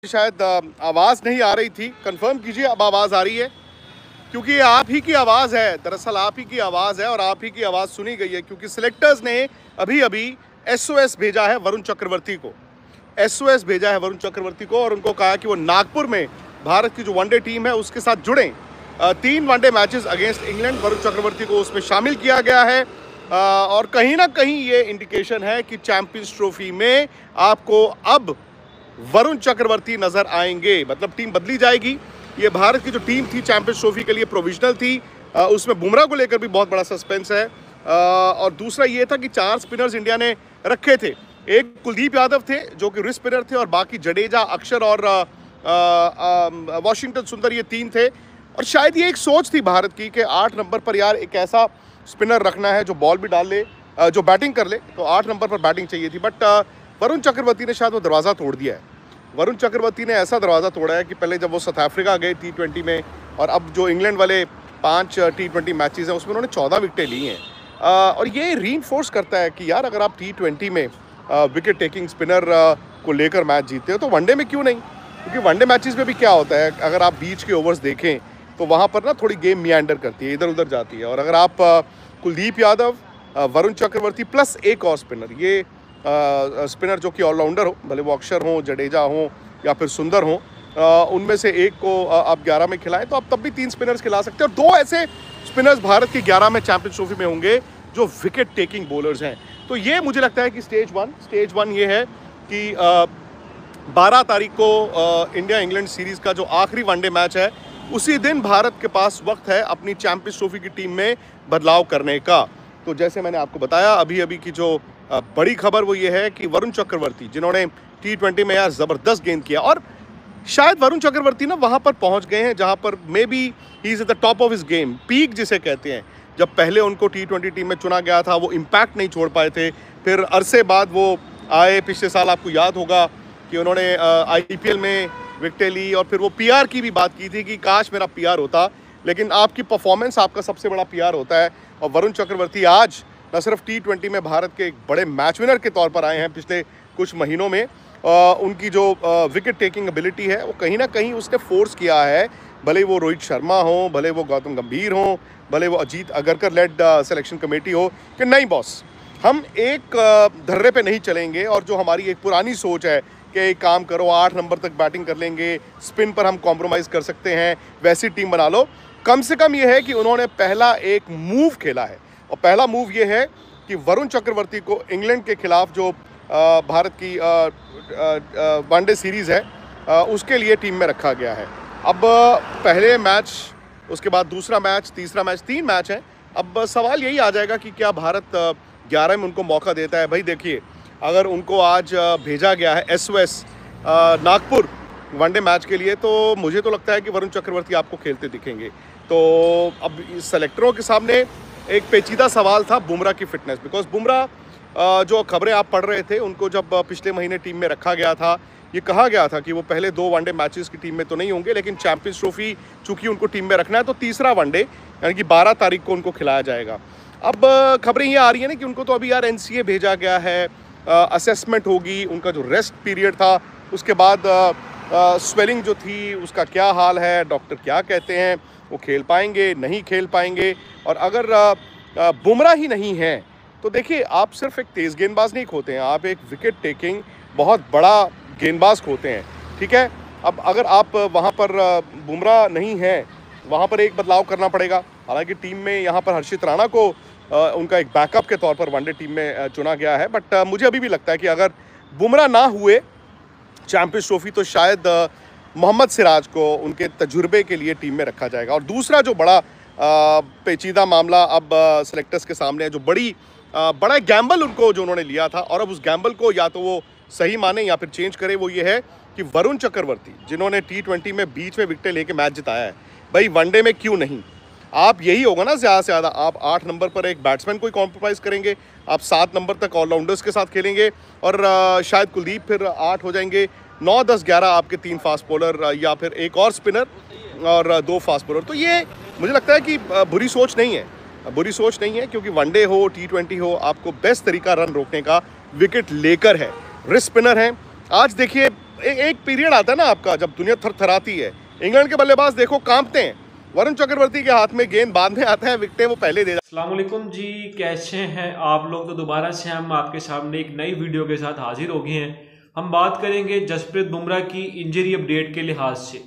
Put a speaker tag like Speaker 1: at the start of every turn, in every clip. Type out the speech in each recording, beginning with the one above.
Speaker 1: शायद आवाज़ नहीं आ रही थी। कंफर्म कीजिए अब आवाज़ आ रही है, क्योंकि ये आप ही की आवाज़ है। दरअसल आप ही की आवाज़ है और आप ही की आवाज़ सुनी गई है, क्योंकि सिलेक्टर्स ने अभी अभी एसओएस भेजा है वरुण चक्रवर्ती को। एसओएस भेजा है वरुण चक्रवर्ती को और उनको कहा कि वो नागपुर में भारत की जो वनडे टीम है उसके साथ जुड़ें। 3 one day matches against England, Varun Chakravarthy को उसमें शामिल किया गया है। और कहीं ना कहीं ये इंडिकेशन है कि चैंपियंस ट्रॉफी में आपको अब वरुण चक्रवर्ती नजर आएंगे। मतलब टीम बदली जाएगी। ये भारत की जो टीम थी चैंपियंस ट्रॉफी के लिए प्रोविजनल थी, उसमें बुमराह को लेकर भी बहुत बड़ा सस्पेंस है। और दूसरा ये था कि 4 स्पिनर्स इंडिया ने रखे थे। एक कुलदीप यादव थे जो कि रिस्ट स्पिनर थे, और बाकी जडेजा, अक्षर और वॉशिंगटन सुंदर, ये 3 थे। और शायद ये एक सोच थी भारत की कि 8 नंबर पर यार एक ऐसा स्पिनर रखना है जो बॉल भी डाल ले, जो बैटिंग कर ले, तो 8 नंबर पर बैटिंग चाहिए थी। बट वरुण चक्रवर्ती ने शायद वो दरवाज़ा तोड़ दिया है। वरुण चक्रवर्ती ने ऐसा दरवाज़ा तोड़ा है कि पहले जब वो साउथ अफ्रीका गए T20 में, और अब जो इंग्लैंड वाले 5 T20 मैचेस हैं उसमें उन्होंने 14 विकेटें ली हैं। और ये रीइंफोर्स करता है कि यार अगर आप T20 में विकेट टेकिंग स्पिनर को लेकर मैच जीतते हो तो वनडे में क्यों नहीं। क्योंकि वनडे मैचेस में भी क्या होता है, अगर आप बीच के ओवर्स देखें तो वहाँ पर ना थोड़ी गेम मियांडर करती है, इधर उधर जाती है। और अगर आप कुलदीप यादव, वरुण चक्रवर्ती प्लस एक और स्पिनर, ये स्पिनर जो कि ऑलराउंडर हो, भले वो अक्षर हो, जडेजा हो या फिर सुंदर हो, उनमें से एक को आप 11 में खिलाएं तो आप तब भी 3 स्पिनर्स खिला सकते हैं। और 2 ऐसे स्पिनर्स भारत के 11 में चैंपियंस ट्रॉफी में होंगे जो विकेट टेकिंग बॉलर्स हैं। तो ये मुझे लगता है कि स्टेज वन ये है कि 12 तारीख को इंडिया इंग्लैंड सीरीज़ का जो आखिरी वनडे मैच है, उसी दिन भारत के पास वक्त है अपनी चैंपियंस ट्रॉफी की टीम में बदलाव करने का। तो जैसे मैंने आपको बताया, अभी अभी की जो बड़ी खबर वो ये है कि वरुण चक्रवर्ती, जिन्होंने T20 में यार ज़बरदस्त गेंद किया, और शायद वरुण चक्रवर्ती ना वहाँ पर पहुँच गए हैं जहाँ पर may be he is at the top of his game, peak जिसे कहते हैं। जब पहले उनको T20 टीम में चुना गया था वो इम्पैक्ट नहीं छोड़ पाए थे, फिर अरसे बाद वो आए। पिछले साल आपको याद होगा कि उन्होंने IPL में विकेटें ली, और फिर वो PR की भी बात की थी कि काश मेरा PR होता। लेकिन आपकी परफॉर्मेंस आपका सबसे बड़ा PR होता है। और वरुण चक्रवर्ती आज न सिर्फ T20 में भारत के एक बड़े मैच विनर के तौर पर आए हैं पिछले कुछ महीनों में, उनकी जो विकेट टेकिंग एबिलिटी है वो कहीं ना कहीं उसने फोर्स किया है। भले वो रोहित शर्मा हो, भले वो गौतम गंभीर हो, भले वो Ajit Agarkar led selection committee हो, कि नहीं बॉस, हम एक धर्रे पे नहीं चलेंगे। और जो हमारी एक पुरानी सोच है कि एक काम करो 8 नंबर तक बैटिंग कर लेंगे, स्पिन पर हम कॉम्प्रोमाइज़ कर सकते हैं, वैसी टीम बना लो। कम से कम ये है कि उन्होंने पहला एक मूव खेला है, और पहला मूव ये है कि वरुण चक्रवर्ती को इंग्लैंड के खिलाफ जो भारत की वनडे सीरीज़ है उसके लिए टीम में रखा गया है। अब पहले मैच, उसके बाद दूसरा मैच, तीसरा मैच, 3 मैच हैं। अब सवाल यही आ जाएगा कि क्या भारत 11 में उनको मौका देता है। भाई देखिए, अगर उनको आज भेजा गया है SOS नागपुर वनडे मैच के लिए, तो मुझे तो लगता है कि वरुण चक्रवर्ती आपको खेलते दिखेंगे। तो अब सेलेक्टरों के सामने एक पेचीदा सवाल था बुमराह की फिटनेस, बिकॉज बुमराह जो खबरें आप पढ़ रहे थे, उनको जब पिछले महीने टीम में रखा गया था, ये कहा गया था कि वो पहले 2 वनडे मैचेस की टीम में तो नहीं होंगे, लेकिन चैंपियंस ट्रॉफी चूंकि उनको टीम में रखना है तो तीसरा वनडे यानी कि 12 तारीख को उनको खिलाया जाएगा। अब खबरें ये आ रही है ना कि उनको तो अभी यार NCA भेजा गया है, असेसमेंट होगी, उनका जो रेस्ट पीरियड था उसके बाद स्वेलिंग जो थी उसका क्या हाल है, डॉक्टर क्या कहते हैं, वो खेल पाएंगे नहीं खेल पाएंगे। और अगर बुमराह ही नहीं है तो देखिए, आप सिर्फ एक तेज़ गेंदबाज नहीं खोते हैं, आप एक विकेट टेकिंग बहुत बड़ा गेंदबाज खोते हैं, ठीक है। अब अगर आप वहाँ पर बुमराह नहीं है, वहाँ पर एक बदलाव करना पड़ेगा। हालांकि टीम में यहाँ पर हर्षित राणा को उनका एक बैकअप के तौर पर वनडे टीम में चुना गया है। बट मुझे अभी भी लगता है कि अगर बुमराह ना हुए चैंपियंस ट्रॉफी तो शायद मोहम्मद सिराज को उनके तजुर्बे के लिए टीम में रखा जाएगा। और दूसरा जो बड़ा पेचीदा मामला अब सेलेक्टर्स के सामने है, जो बड़ा गैम्बल उनको जो उन्होंने लिया था, और अब उस गैम्बल को या तो वो सही माने या फिर चेंज करे, वो ये है कि वरुण चक्रवर्ती, जिन्होंने T20 में बीच में विकेटें लेके मैच जिताया है, भाई वनडे में क्यों नहीं। आप यही होगा ना ज़्यादा से ज़्यादा, आप 8 नंबर पर एक बैट्समैन को ही कॉम्प्रोमाइज़ करेंगे, आप 7 नंबर तक ऑलराउंडर्स के साथ खेलेंगे, और शायद कुलदीप फिर 8 हो जाएंगे, 9, 10, 11 आपके 3 फास्ट बॉलर या फिर एक और स्पिनर और 2 फास्ट बॉलर। तो ये मुझे लगता है कि बुरी सोच नहीं है, क्योंकि वनडे हो T20 हो, आपको बेस्ट तरीका रन रोकने का विकेट लेकर है। रिस्ट स्पिनर हैं। आज देखिए एक पीरियड आता है ना आपका जब दुनिया थरथराती है। इंग्लैंड के बल्लेबाज देखो कांपते हैं, वरुण चक्रवर्ती के हाथ में गेंद बांधने आता है, विकेटें वो पहले दे।
Speaker 2: अस्सलाम वालेकुम जी, कैसे हैं आप लोग। तो दोबारा से हम आपके सामने एक नई वीडियो के साथ हाजिर हो गए हैं। हम बात करेंगे जसप्रीत बुमराह की इंजरी अपडेट के लिहाज से।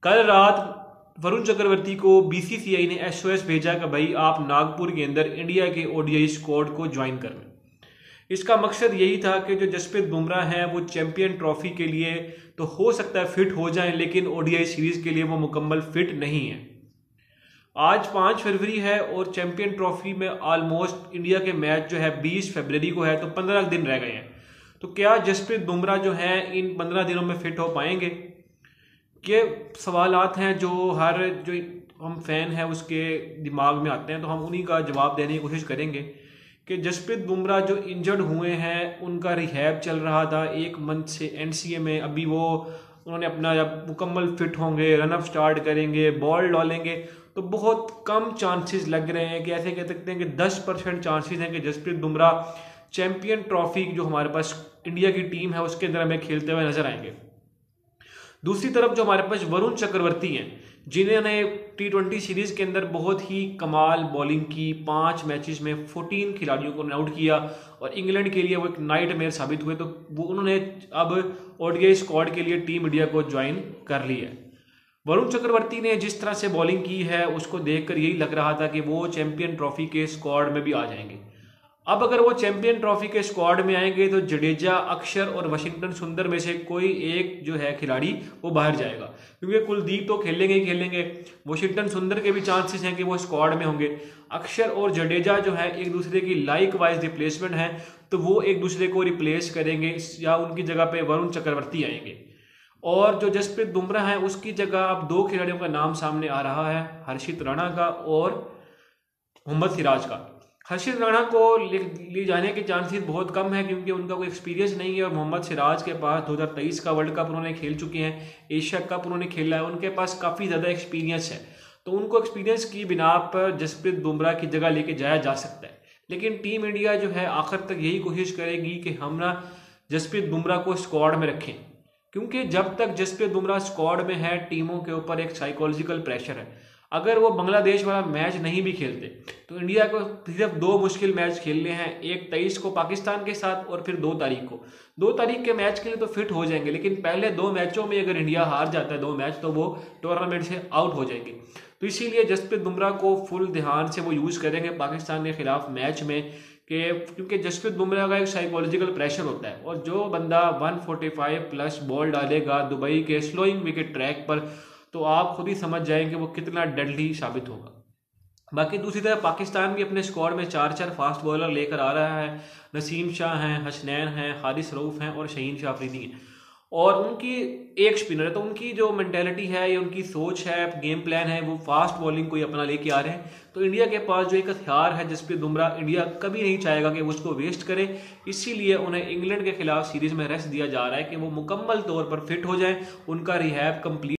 Speaker 2: कल रात वरुण चक्रवर्ती को बीसीसीआई ने एसओएस भेजा कि भाई आप नागपुर के अंदर इंडिया के ओडीआई स्क्वाड को ज्वाइन कर लें। इसका मकसद यही था कि जो जसप्रीत बुमराह हैं वो चैंपियन ट्रॉफी के लिए तो हो सकता है फिट हो जाएं, लेकिन ओडीआई सीरीज के लिए वो मुकम्मल फिट नहीं है। आज 5 फरवरी है और चैंपियन ट्रॉफी में ऑलमोस्ट इंडिया के मैच जो है 20 फरवरी को है, तो 15 दिन रह गए हैं। तो क्या जसप्रीत बुमराह जो है इन 15 दिनों में फिट हो पाएंगे? ये सवालात हैं जो हर जो हम फैन है उसके दिमाग में आते हैं, तो हम उन्हीं का जवाब देने की कोशिश करेंगे कि जसप्रीत बुमराह जो इंजर्ड हुए हैं उनका रिहैब चल रहा था 1 मंथ से एनसीए में। अभी वो उन्होंने अपना जब मुकम्मल फिट होंगे, रनअप स्टार्ट करेंगे, बॉल डालेंगे, तो बहुत कम चांसेस लग रहे हैं कि ऐसे कह सकते हैं कि 10% चांसेस हैं कि जसप्रीत बुमराह चैंपियन ट्रॉफी जो हमारे पास इंडिया की टीम है उसके अंदर हमें खेलते हुए नजर आएंगे। दूसरी तरफ जो हमारे पास वरुण चक्रवर्ती हैं, जिन्होंने T20 सीरीज के अंदर बहुत ही कमाल बॉलिंग की, 5 मैचेस में 14 खिलाड़ियों को आउट किया और इंग्लैंड के लिए वो एक नाइटमेयर साबित हुए, तो वो उन्होंने अब ओडीआई स्क्वाड के लिए टीम इंडिया को ज्वाइन कर लिया है। वरुण चक्रवर्ती ने जिस तरह से बॉलिंग की है उसको देखकर यही लग रहा था कि वो चैंपियन ट्रॉफी के स्क्वाड में भी आ जाएंगे। अब अगर वो चैंपियन ट्रॉफी के स्क्वाड में आएंगे तो जडेजा, अक्षर और वाशिंगटन सुंदर में से कोई एक जो है खिलाड़ी वो बाहर जाएगा, क्योंकि कुलदीप तो खेलेंगे ही खेलेंगे। वाशिंगटन सुंदर के भी चांसेस हैं कि वो स्क्वाड में होंगे। अक्षर और जडेजा जो है एक दूसरे की लाइक वाइज रिप्लेसमेंट है, तो वो एक दूसरे को रिप्लेस करेंगे या उनकी जगह पे वरुण चक्रवर्ती आएंगे। और जो जसप्रीत बुमराह है उसकी जगह अब 2 खिलाड़ियों का नाम सामने आ रहा है, हर्षित राणा का और मोहम्मद सिराज का। हर्षित राणा को ले जाने के चांसेस बहुत कम है क्योंकि उनका कोई एक्सपीरियंस नहीं है, और मोहम्मद सिराज के पास 2023 का वर्ल्ड कप उन्होंने खेल चुके हैं, एशिया कप उन्होंने खेला है, उनके पास काफ़ी ज़्यादा एक्सपीरियंस है। तो उनको एक्सपीरियंस की बिना पर जसप्रीत बुमराह की जगह लेके जाया जा सकता है। लेकिन टीम इंडिया जो है आखिर तक यही कोशिश करेगी कि हम ना जसप्रीत बुमराह को स्क्वाड में रखें, क्योंकि जब तक जसप्रीत बुमराह स्क्वाड में है टीमों के ऊपर एक साइकोलॉजिकल प्रेशर है। अगर वो बांग्लादेश वाला मैच नहीं भी खेलते तो इंडिया को सिर्फ 2 मुश्किल मैच खेलने हैं, एक 23 को पाकिस्तान के साथ और फिर 2 तारीख को। 2 तारीख के मैच के लिए तो फिट हो जाएंगे, लेकिन पहले 2 मैचों में अगर इंडिया हार जाता है 2 मैच तो वो टूर्नामेंट से आउट हो जाएंगे। तो इसीलिए जसप्रीत बुमराह को फुल ध्यान से वो यूज़ करेंगे पाकिस्तान के खिलाफ मैच में, क्योंकि जसप्रीत बुमराह का एक साइकोलॉजिकल प्रेशर होता है, और जो बंदा 145 प्लस बॉल डालेगा दुबई के स्लोइंग विकेट ट्रैक पर, तो आप खुद ही समझ जाएंगे वो कितना डेडली साबित होगा। बाकी दूसरी तरफ पाकिस्तान भी अपने स्क्वाड में 4 फास्ट बॉलर लेकर आ रहा है। नसीम शाह हैं, हसनैन हैं, हारिस रऊफ हैं और शहीन शाह अफरीदी हैं, और उनकी एक स्पिनर है। तो उनकी जो मेंटेलिटी है या उनकी सोच है, गेम प्लान है, वो फास्ट बॉलिंग को ही अपना लेके आ रहे हैं। तो इंडिया के पास जो एक हथियार है जसप्रीत बुमराह, इंडिया कभी नहीं चाहेगा कि वो उसको वेस्ट करे, इसीलिए उन्हें इंग्लैंड के खिलाफ सीरीज में रेस्ट दिया जा रहा है कि वो मुकम्मल तौर पर फिट हो जाए, उनका रिहैब कंप्लीट